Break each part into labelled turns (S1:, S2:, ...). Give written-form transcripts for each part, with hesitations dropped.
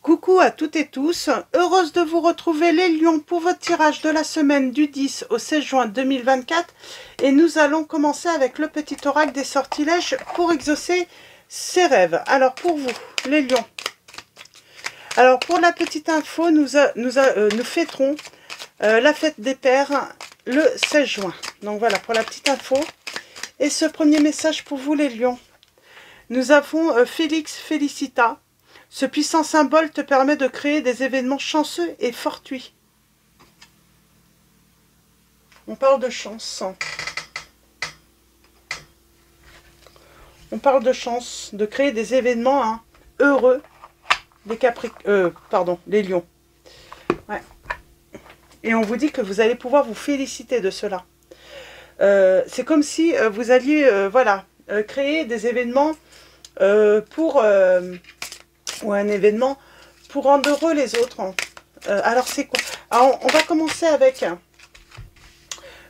S1: Coucou à toutes et tous, heureuse de vous retrouver les lions pour votre tirage de la semaine du 10 au 16 juin 2024 et nous allons commencer avec le petit oracle des sortilèges pour exaucer ses rêves. Alors pour vous les lions, alors pour la petite info, nous fêterons la fête des pères le 16 juin. Donc voilà pour la petite info. Et ce premier message pour vous les lions, nous avons Félix Félicita. Ce puissant symbole te permet de créer des événements chanceux et fortuits. On parle de chance. On parle de chance, de créer des événements heureux. Les lions. Ouais. Et on vous dit que vous allez pouvoir vous féliciter de cela. C'est comme si vous alliez créer des événements ou un événement pour rendre heureux les autres. Alors c'est quoi? Alors, on va commencer avec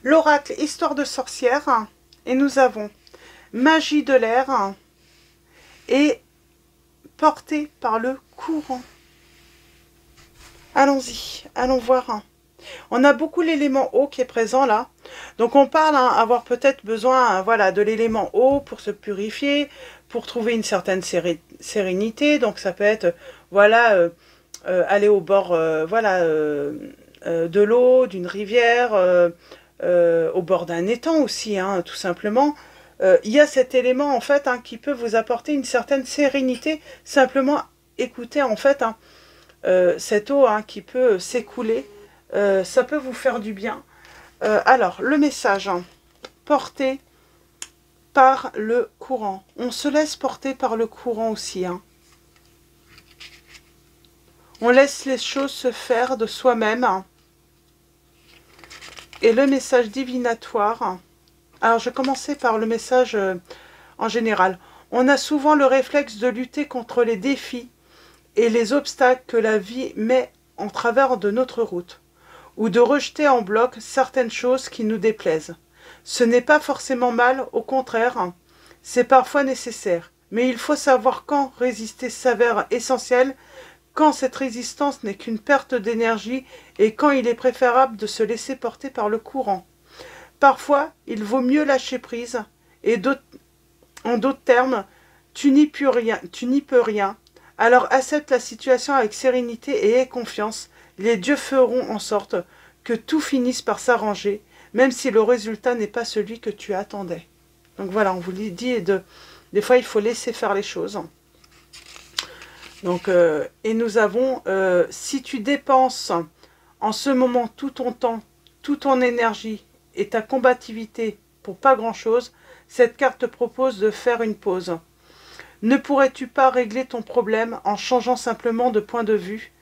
S1: l'oracle histoire de sorcière et nous avons magie de l'air et portée par le courant. Allons-y, allons voir. On a beaucoup l'élément eau qui est présent là. Donc on parle avoir peut-être besoin de l'élément eau pour se purifier, pour trouver une certaine sérénité. Donc ça peut être aller au bord de l'eau, d'une rivière, au bord d'un étang aussi, tout simplement. Il y a cet élément en fait qui peut vous apporter une certaine sérénité. Simplement écoutez en fait cette eau qui peut s'écouler. Ça peut vous faire du bien. Alors, le message, porté par le courant. On se laisse porter par le courant aussi. On laisse les choses se faire de soi-même. Et le message divinatoire. Alors, je vais commencer par le message en général. On a souvent le réflexe de lutter contre les défis et les obstacles que la vie met en travers de notre route, ou de rejeter en bloc certaines choses qui nous déplaisent. Ce n'est pas forcément mal, au contraire, c'est parfois nécessaire. Mais il faut savoir quand résister s'avère essentiel, quand cette résistance n'est qu'une perte d'énergie et quand il est préférable de se laisser porter par le courant. Parfois, il vaut mieux lâcher prise, et en d'autres termes, tu n'y peux rien. Alors accepte la situation avec sérénité et aie confiance. Les dieux feront en sorte que tout finisse par s'arranger, même si le résultat n'est pas celui que tu attendais. Donc voilà, on vous dit, des fois il faut laisser faire les choses. Donc, et nous avons, si tu dépenses en ce moment tout ton temps, toute ton énergie et ta combativité pour pas grand-chose, cette carte te propose de faire une pause. Ne pourrais-tu pas régler ton problème en changeant simplement de point de vue,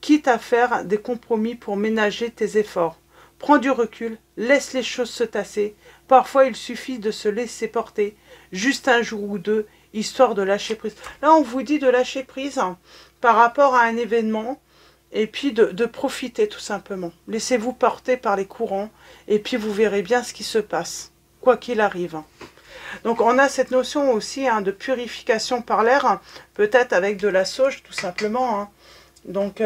S1: quitte à faire des compromis pour ménager tes efforts? Prends du recul, laisse les choses se tasser. Parfois, il suffit de se laisser porter, juste un jour ou deux, histoire de lâcher prise. Là, on vous dit de lâcher prise par rapport à un événement, et puis de profiter tout simplement. Laissez-vous porter par les courants, et puis vous verrez bien ce qui se passe, quoi qu'il arrive. Donc on a cette notion aussi de purification par l'air, peut-être avec de la sauge tout simplement. Donc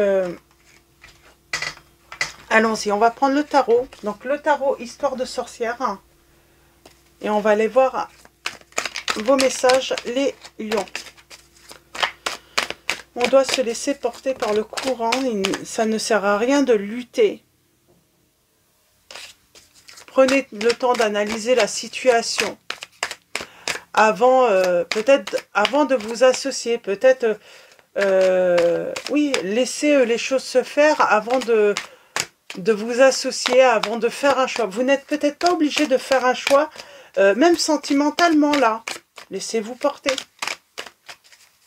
S1: allons-y, on va prendre le tarot. Donc le tarot histoire de sorcière. Et on va aller voir vos messages les lions. On doit se laisser porter par le courant. Ça ne sert à rien de lutter. Prenez le temps d'analyser la situation. Peut-être avant de vous associer, peut-être oui, laissez les choses se faire avant de vous associer, avant de faire un choix. Vous n'êtes peut-être pas obligé de faire un choix, même sentimentalement là. Laissez-vous porter.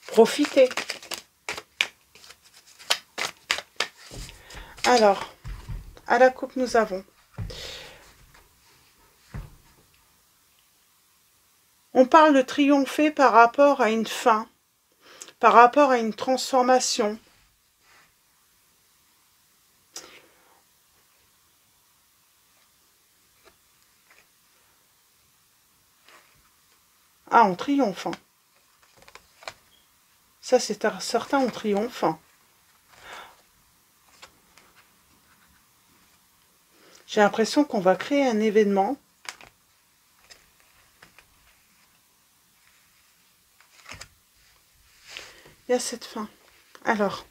S1: Profitez. Alors, à la coupe nous avons. On parle de triompher par rapport à une fin, par rapport à une transformation. Ah, on triomphe. Ça, c'est certain, on triomphe. J'ai l'impression qu'on va créer un événement. Il y a cette fin. Alors.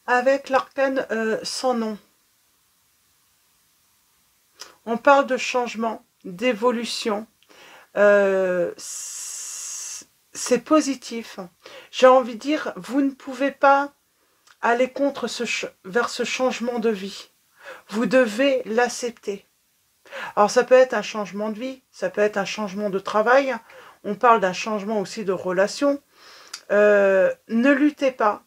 S1: Avec l'arcane sans nom. On parle de changement, d'évolution. C'est positif. J'ai envie de dire, vous ne pouvez pas aller vers ce changement de vie. Vous devez l'accepter. Alors ça peut être un changement de vie, ça peut être un changement de travail. On parle d'un changement aussi de relation. Ne luttez pas.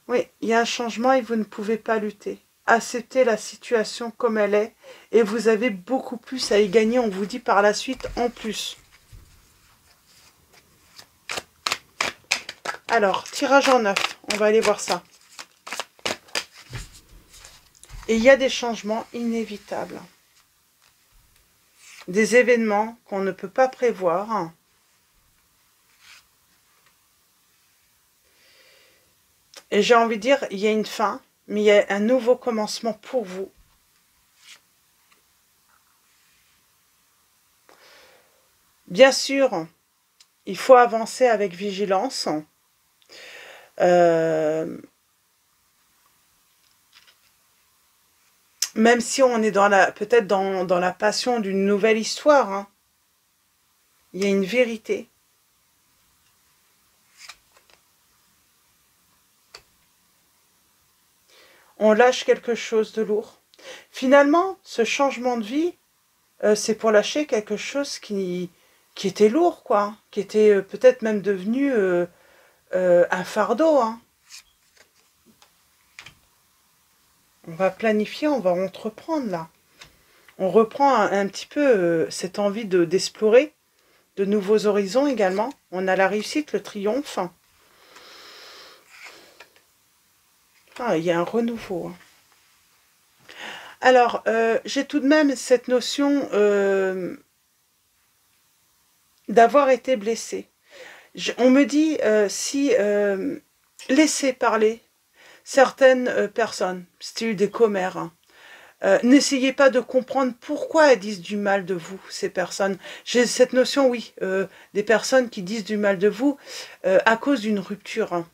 S1: Oui, il y a un changement et vous ne pouvez pas lutter. Acceptez la situation comme elle est et vous avez beaucoup plus à y gagner, on vous dit par la suite en plus. Alors, tirage en 9, on va aller voir ça. Et il y a des changements inévitables. Des événements qu'on ne peut pas prévoir. Et j'ai envie de dire, il y a une fin, mais il y a un nouveau commencement pour vous. Bien sûr, il faut avancer avec vigilance. Même si on est peut-être dans la passion d'une nouvelle histoire, hein, il y a une vérité. On lâche quelque chose de lourd. Finalement, ce changement de vie, c'est pour lâcher quelque chose qui était lourd, quoi, qui était peut-être même devenu un fardeau. Hein. On va planifier, on va entreprendre là. On reprend un petit peu cette envie d'explorer de nouveaux horizons également. On a la réussite, le triomphe. Ah, il y a un renouveau. Hein. Alors, j'ai tout de même cette notion d'avoir été blessé. On me dit si laissez parler certaines personnes, style des commères, hein. N'essayez pas de comprendre pourquoi elles disent du mal de vous, ces personnes. J'ai cette notion, oui, des personnes qui disent du mal de vous à cause d'une rupture. Hein.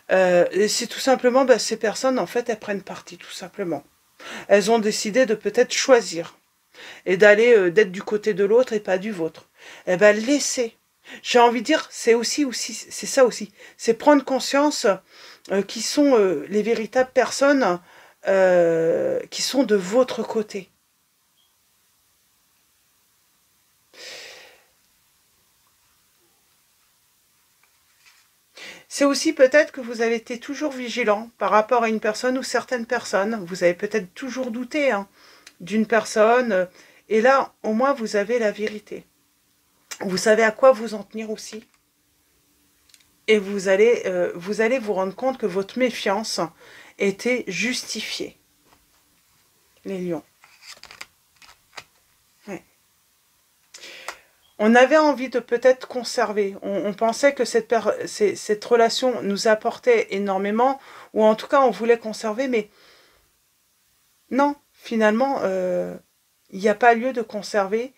S1: C'est tout simplement, ces personnes, en fait, elles prennent parti, tout simplement. Elles ont décidé de peut-être choisir et d'aller d'être du côté de l'autre et pas du vôtre. Eh bien, laissez. J'ai envie de dire, c'est ça aussi. C'est prendre conscience qui sont les véritables personnes qui sont de votre côté. C'est aussi peut-être que vous avez été toujours vigilant par rapport à une personne ou certaines personnes. Vous avez peut-être toujours douté hein, d'une personne. Et là, au moins, vous avez la vérité. Vous savez à quoi vous en tenir aussi. Et vous allez vous rendre compte que votre méfiance était justifiée. Les lions. Ouais. On avait envie de peut-être conserver. On pensait que cette relation nous apportait énormément, ou en tout cas on voulait conserver, mais non, finalement, il n'y a pas lieu de conserver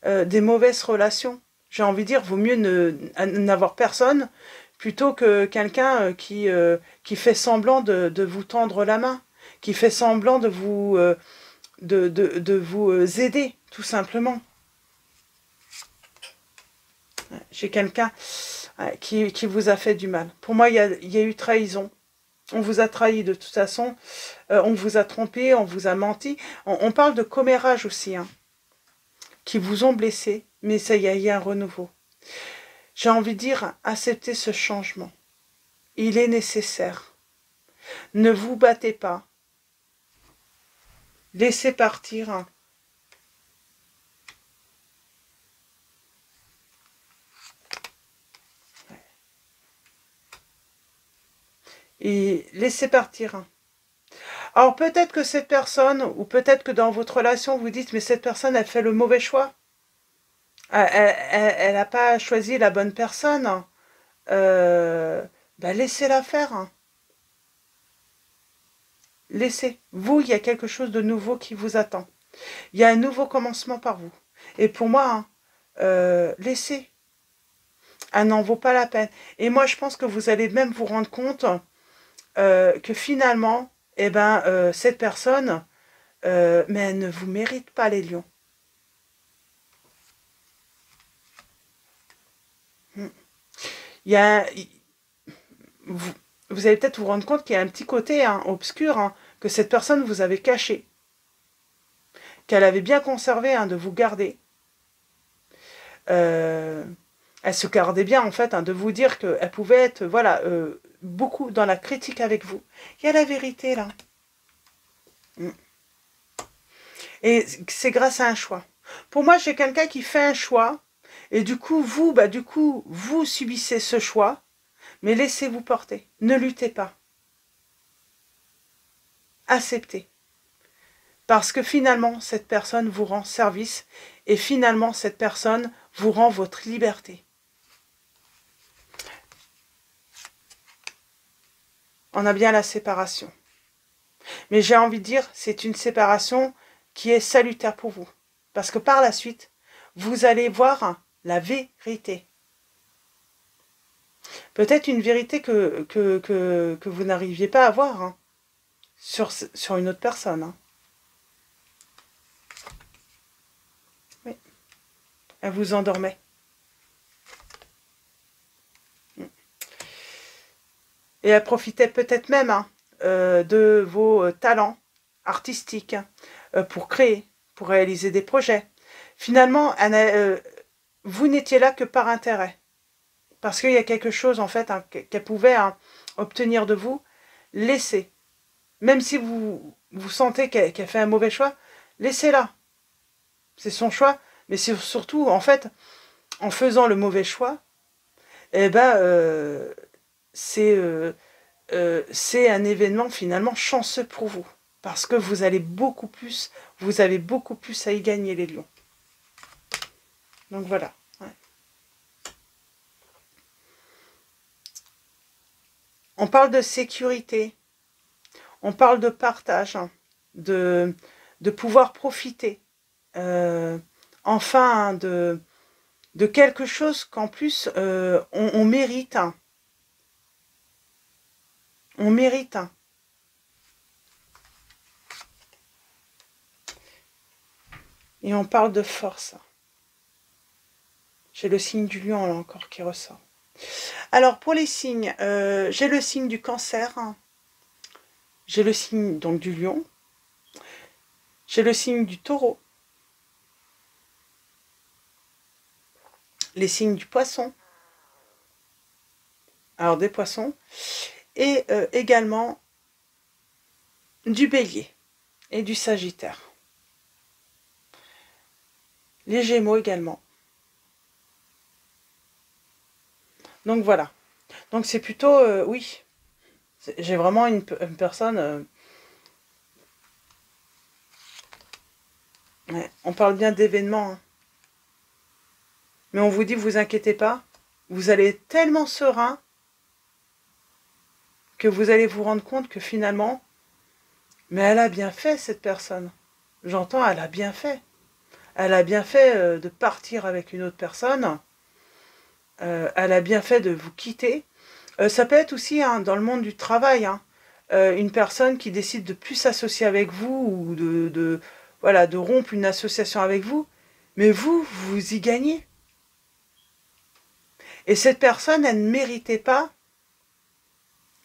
S1: des mauvaises relations. J'ai envie de dire, vaut mieux n'avoir personne plutôt que quelqu'un qui fait semblant de vous tendre la main, qui fait semblant de vous aider, tout simplement. J'ai quelqu'un qui vous a fait du mal. Pour moi, il y a eu trahison. On vous a trahi de toute façon. On vous a trompé, on vous a menti. On parle de commérage aussi, hein, qui vous ont blessé. Mais ça y a un renouveau. J'ai envie de dire, acceptez ce changement. Il est nécessaire. Ne vous battez pas. Laissez partir. Hein. Et laissez partir. Hein. Alors peut-être que cette personne, ou peut-être que dans votre relation, vous dites, mais cette personne, elle fait le mauvais choix. Elle n'a pas choisi la bonne personne. Bah laissez-la faire. Hein. Laissez. Vous, il y a quelque chose de nouveau qui vous attend. Il y a un nouveau commencement par vous. Et pour moi, hein, laissez. Elle n'en vaut pas la peine. Et moi, je pense que vous allez même vous rendre compte que finalement, eh ben, cette personne, mais elle ne vous mérite pas, les lions. Il y a, vous, vous allez peut-être vous rendre compte qu'il y a un petit côté hein, obscur hein, que cette personne vous avait caché, qu'elle avait bien conservé hein, de vous garder. Elle se gardait bien en fait hein, de vous dire qu'elle pouvait être voilà beaucoup dans la critique avec vous. Il y a la vérité là. Et c'est grâce à un choix. Pour moi, j'ai quelqu'un qui fait un choix et du coup, vous subissez ce choix, mais laissez-vous porter. Ne luttez pas. Acceptez. Parce que finalement, cette personne vous rend service et finalement, cette personne vous rend votre liberté. On a bien la séparation. Mais j'ai envie de dire, c'est une séparation qui est salutaire pour vous. Parce que par la suite, vous allez voir la vérité. Peut-être une vérité que vous n'arriviez pas à voir hein, sur une autre personne. Hein. Oui, elle vous endormait. Et elle profitait peut-être même hein, de vos talents artistiques pour créer, pour réaliser des projets. Finalement, vous n'étiez là que par intérêt. Parce qu'il y a quelque chose, en fait, hein, qu'elle pouvait hein, obtenir de vous. Laissez. Même si vous sentez qu'elle fait un mauvais choix, laissez-la. C'est son choix. Mais c'est surtout, en fait, en faisant le mauvais choix, eh ben, c'est un événement finalement chanceux pour vous. Parce que vous avez beaucoup plus à y gagner, les lions. Donc voilà. Ouais. On parle de sécurité, on parle de partage, hein, de pouvoir profiter, enfin, de quelque chose qu'en plus on mérite. Hein. On mérite. Hein. Et on parle de force. J'ai le signe du lion là encore qui ressort. Alors pour les signes, j'ai le signe du cancer, hein. J'ai le signe donc du lion, j'ai le signe du taureau, les signes du poisson, alors des poissons, et également du bélier et du sagittaire. Les gémeaux également. Donc voilà. Donc c'est plutôt, oui, j'ai vraiment une personne... ouais, on parle bien d'événements. Hein. Mais on vous dit, vous inquiétez pas, vous allez être tellement serein que vous allez vous rendre compte que finalement, mais elle a bien fait cette personne. J'entends, elle a bien fait. Elle a bien fait de partir avec une autre personne. Elle a bien fait de vous quitter. Ça peut être aussi hein, dans le monde du travail, hein, une personne qui décide de plus s'associer avec vous ou voilà, de rompre une association avec vous, mais vous y gagnez. Et cette personne, elle ne méritait pas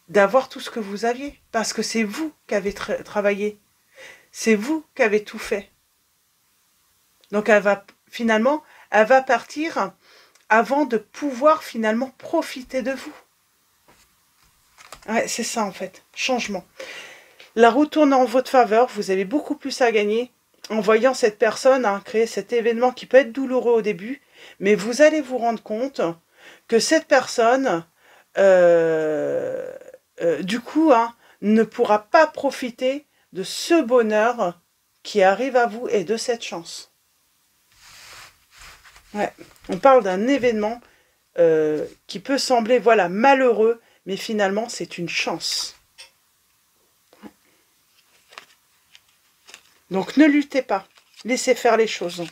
S1: d'avoir tout ce que vous aviez, parce que c'est vous qui avez travaillé, c'est vous qui avez tout fait. Donc finalement, elle va partir avant de pouvoir finalement profiter de vous. Ouais, c'est ça en fait, changement. La roue tourne en votre faveur, vous avez beaucoup plus à gagner en voyant cette personne hein, créer cet événement qui peut être douloureux au début, mais vous allez vous rendre compte que cette personne, du coup, hein, ne pourra pas profiter de ce bonheur qui arrive à vous et de cette chance. Ouais. On parle d'un événement qui peut sembler, voilà, malheureux, mais finalement, c'est une chance. Donc, ne luttez pas. Laissez faire les choses.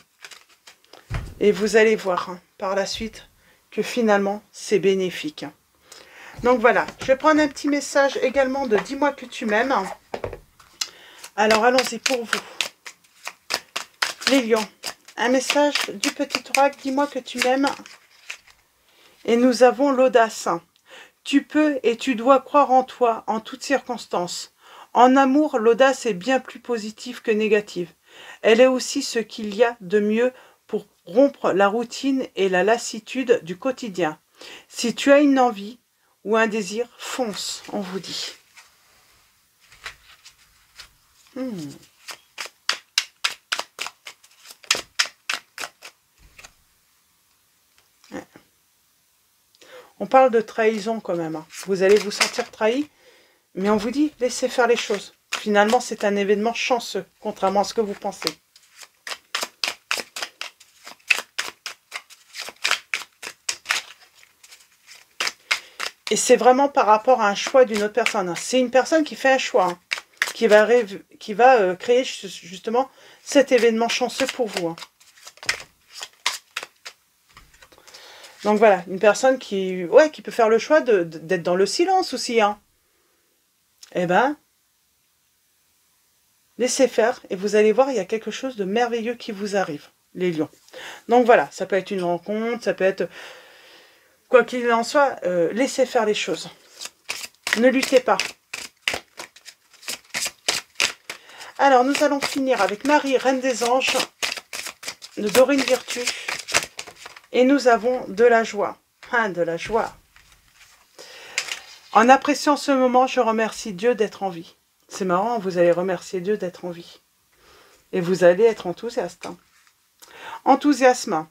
S1: Et vous allez voir par la suite que finalement, c'est bénéfique. Donc voilà, je vais prendre un petit message également de « Dis-moi que tu m'aimes ». Alors, allons-y pour vous. Les lions, un message du petit oracle « Dis-moi que tu m'aimes ». Et nous avons l'audace. Tu peux et tu dois croire en toi en toutes circonstances. En amour, l'audace est bien plus positive que négative. Elle est aussi ce qu'il y a de mieux pour rompre la routine et la lassitude du quotidien. Si tu as une envie ou un désir, fonce, on vous dit. On parle de trahison quand même. Vous allez vous sentir trahi, mais on vous dit, laissez faire les choses. Finalement, c'est un événement chanceux, contrairement à ce que vous pensez. Et c'est vraiment par rapport à un choix d'une autre personne. C'est une personne qui fait un choix, qui va créer justement cet événement chanceux pour vous. Donc voilà, une personne qui peut faire le choix d'être dans le silence aussi. Eh ben, laissez faire et vous allez voir, il y a quelque chose de merveilleux qui vous arrive, les lions. Donc voilà, ça peut être une rencontre, ça peut être... Quoi qu'il en soit, laissez faire les choses. Ne luttez pas. Alors, nous allons finir avec Marie, Reine des Anges, de Dorine Virtue. Et nous avons de la joie. De la joie. En appréciant ce moment, je remercie Dieu d'être en vie. C'est marrant, vous allez remercier Dieu d'être en vie. Et vous allez être enthousiaste. Enthousiasme.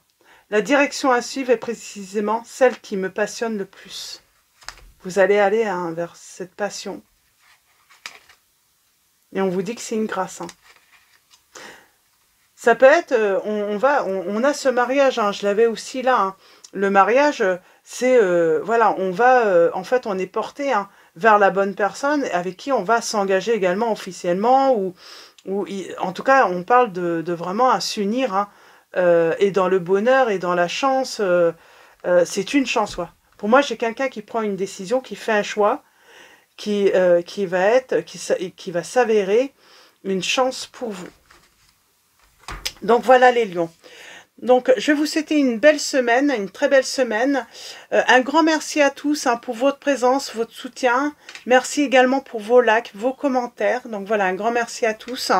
S1: La direction à suivre est précisément celle qui me passionne le plus. Vous allez aller vers cette passion. Et on vous dit que c'est une grâce. Ça peut être, on a ce mariage, je l'avais aussi là. Le mariage, c'est, voilà, en fait, on est porté vers la bonne personne avec qui on va s'engager également officiellement. Ou en tout cas, on parle de vraiment à s'unir. Et dans le bonheur et dans la chance, c'est une chance. Pour moi, j'ai quelqu'un qui prend une décision, qui fait un choix, qui va s'avérer une chance pour vous. Donc voilà les lions. Donc je vais vous souhaiter une belle semaine, une très belle semaine. Un grand merci à tous pour votre présence, votre soutien. Merci également pour vos likes, vos commentaires. Donc voilà, un grand merci à tous.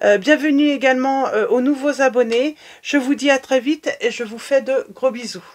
S1: Bienvenue également aux nouveaux abonnés. Je vous dis à très vite et je vous fais de gros bisous.